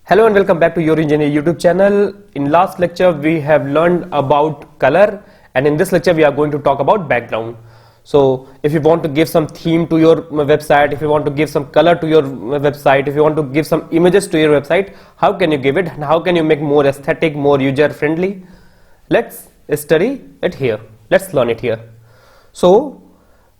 Hello and welcome back to Your Engineer YouTube channel. In last lecture we have learned about color, and in this lecture we are going to talk about background. So if you want to give some theme to your website, if you want to give some color to your website, if you want to give some images to your website, how can you give it and how can you make more aesthetic, more user friendly? Let's study it here. Let's learn it here. So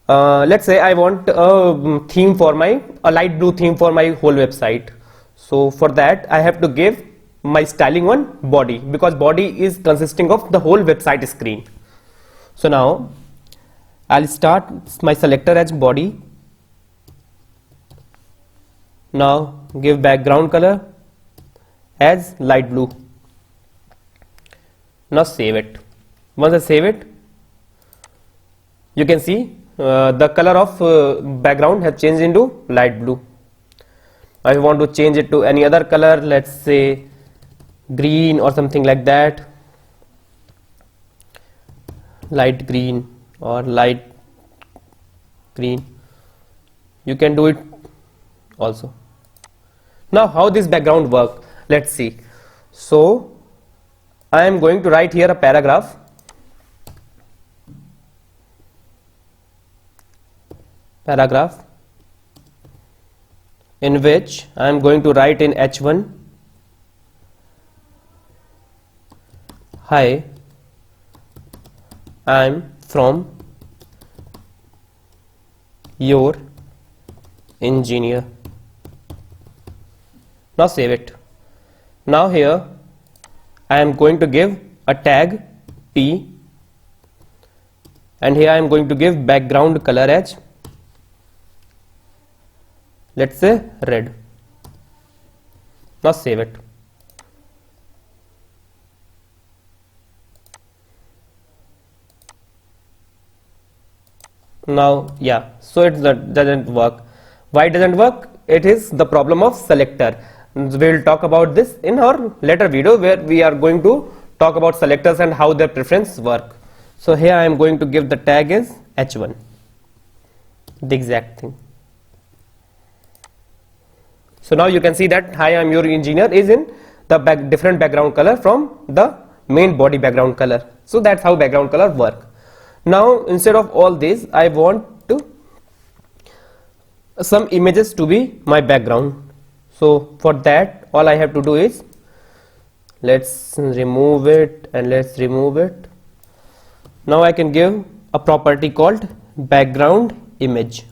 let's say I want a theme for a light blue theme for my whole website. So for that I have to give my styling one body, because body is consisting of the whole website screen. So now I'll start my selector as body. Now give background color as light blue. Now save it. Once I save it, you can see the color of background has changed into light blue. I want to change it to any other color, let's say green or something like that, light green or light green. You can do it also. Now how this background work, let's see. So I am going to write here a paragraph. In which I am going to write in H1, hi, I am from Your Engineer. Now save it. Now here I am going to give a tag P, and here I am going to give background color as, let's say, red. Now save it. Now so it doesn't work. Why it doesn't work? It is the problem of selector. We'll talk about this in our later video where we are going to talk about selectors and how their preference work. So here I am going to give the tag as H1, the exact thing. So now you can see that hi, I am your engineer is in the different background color from the main body background color. So that's how background color work. Now instead of all this, I want some images to be my background. So for that all I have to do is, let's remove it and let's remove it. Now I can give a property called background image.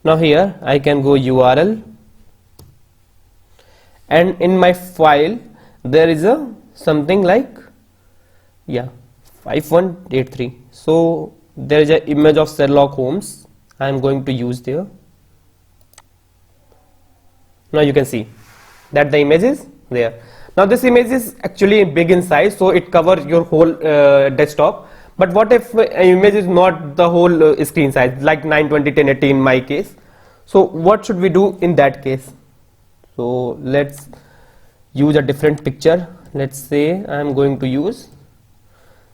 Now here I can go URL, and in my file there is a something like 5183. so there is an image of Sherlock Holmes I am going to use there. Now you can see that the image is there. Now this image is actually big in size, so it covers your whole desktop. But what if image is not the whole screen size, like 920 1080 in my case? So what should we do in that case? So let's use a different picture. Let's say I am going to use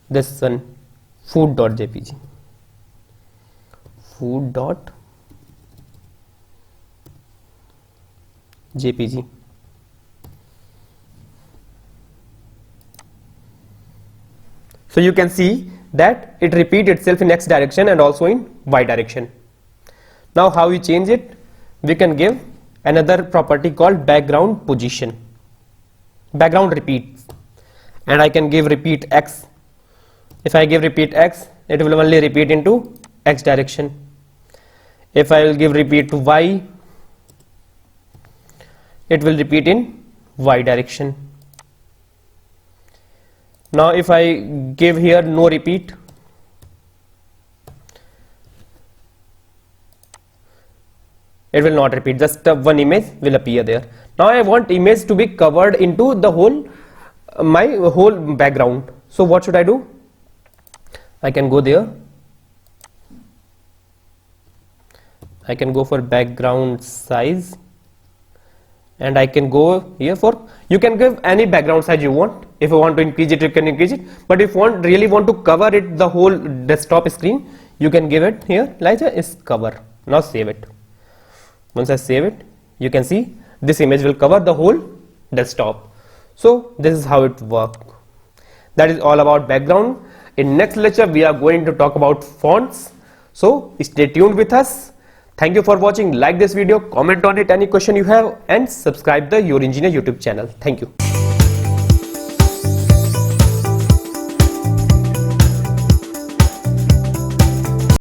this one, food.jpg. Food.jpg. So you can see that it repeats itself in X direction and also in Y direction. Now how we change it? We can give another property called background position, background repeats, and I can give repeat X. If I give repeat X, it will only repeat into X direction. If I will give repeat to Y, it will repeat in Y direction. Now if I give here no repeat, it will not repeat, just one image will appear there. Now I want image to be covered into the whole my whole background. So what should I do? I can go there, I can go for background size, and I can go here for, you can give any background size you want. If you want to increase it, you can increase it, but if you really want to cover it, the whole desktop screen, you can give it here like a is cover. Now save it. Once I save it, you can see this image will cover the whole desktop. So this is how it works. That is all about background. In next lecture we are going to talk about fonts. So stay tuned with us. Thank you for watching. Like this video, comment on it any question you have, and subscribe the Your Engineer YouTube channel. Thank you.